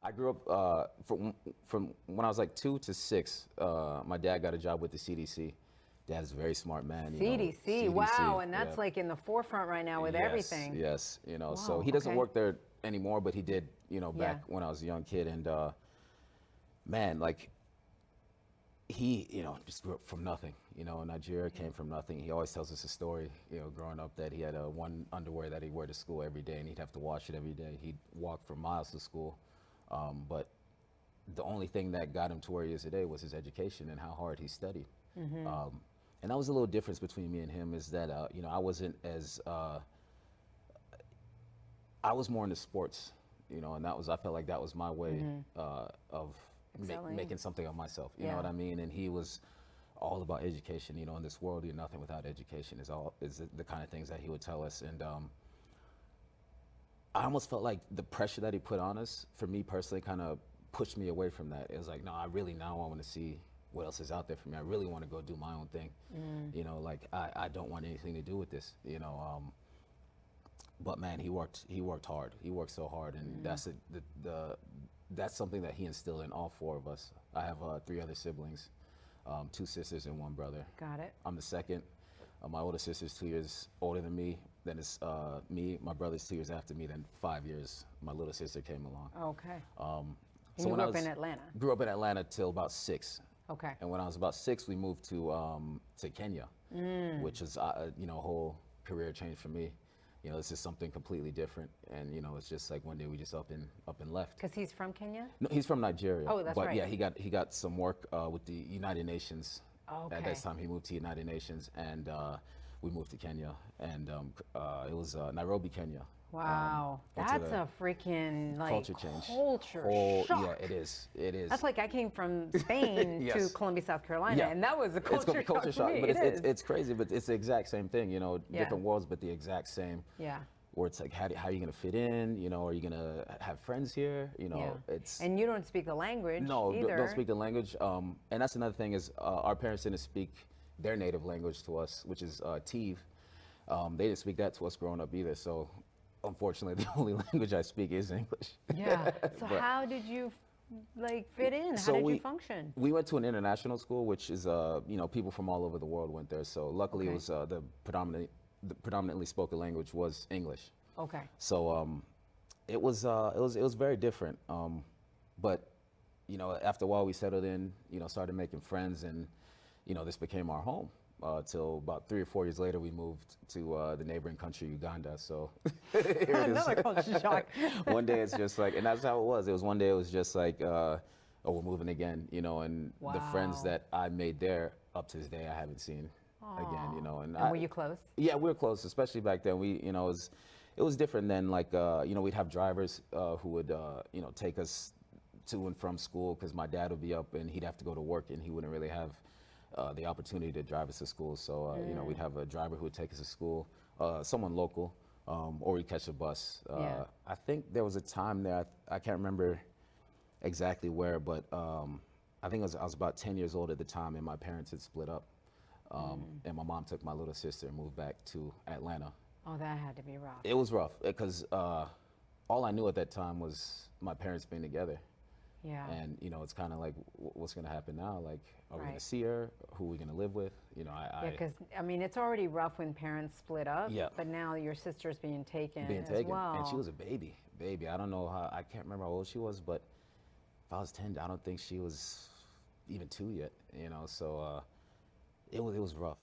I grew up from when I was like 2 to 6. My dad got a job with the CDC. Dad's a very smart man. CDC, wow, and that's like in the forefront right now with everything. Yes, Wow, so he doesn't work there anymore, but he did, back when I was a young kid. And man, like he, just grew up from nothing. Nigeria came from nothing. He always tells us a story, growing up, that he had one underwear that he'd wear to school every day, and he'd have to wash it every day. He'd walk for miles to school, but the only thing that got him to where he is today was his education and how hard he studied. And that was a little difference between me and him, is that I wasn't as I was more into sports, and I felt like that was my way of making something of myself. You know what I mean? And he was all about education. In this world, you're nothing without education. Is the kind of things that he would tell us. And I almost felt like the pressure that he put on us, for me personally, kind of pushed me away from that. It was like, no, I want to see what else is out there for me. I really want to go do my own thing. Like I don't want anything to do with this. But man, he worked hard. He worked so hard, and that's something that he instilled in all 4 of us. I have 3 other siblings, 2 sisters and 1 brother. Got it. I'm the second. My older sister's 2 years older than me. Then it's me. My brother's 2 years after me. Then 5 years, my little sister came along. Okay. So you grew up in Atlanta? Grew up in Atlanta till about 6. Okay. And when I was about 6, we moved to Kenya, which was a whole career change for me. This is something completely different, and it's just like one day we just up and left. Because he's from Kenya? No, he's from Nigeria. Oh, that's right. But yeah, he got some work with the United Nations. Okay. At that time, he moved to United Nations, and we moved to Kenya, and it was Nairobi, Kenya. Wow, that's a freaking culture change. Culture shock. Yeah, it is. It is. That's like I came from Spain to Columbia, South Carolina, and that was a culture shock for me. But it's crazy, but it's the exact same thing. Different worlds, but the exact same. Yeah. Where it's like, how are you going to fit in? Are you going to have friends here? It's. And you don't speak the language. No, either. Don't speak the language. And that's another thing, is our parents didn't speak their native language to us, which is Tiv. They didn't speak that to us growing up either. So unfortunately, the only language I speak is English. Yeah. So how did you fit in? How did you function? We went to an international school, which is people from all over the world went there. So luckily, it was the predominantly spoken language was English. Okay. So it was very different. But after a while, we settled in. Started making friends, and this became our home. Till about 3 or 4 years later, we moved to the neighboring country, Uganda. So here it is. Another culture shock. One day it's just like, and that's how it was. It was one day it was just like, oh, we're moving again, and the friends that I made there up to this day I haven't seen again, And were you close? Yeah, we were close, especially back then. It was different then. Like, we'd have drivers who would, take us to and from school, because my dad would be up and he'd have to go to work, and he wouldn't really have the opportunity to drive us to school. So, we'd have a driver who would take us to school, someone local, or we'd catch a bus. I think there was a time there, I can't remember exactly where, but I think I was about 10 years old at the time, and my parents had split up. And my mom took my little sister and moved back to Atlanta. Oh, that had to be rough. It was rough, because all I knew at that time was my parents being together. Yeah. And, it's kind of like, what's going to happen now? Like, are we going to see her? Who are we going to live with? Yeah, because, it's already rough when parents split up. Yeah. But now your sister's being taken as well. And she was a baby. I don't know I can't remember how old she was, but if I was 10, I don't think she was even 2 yet, So it was rough.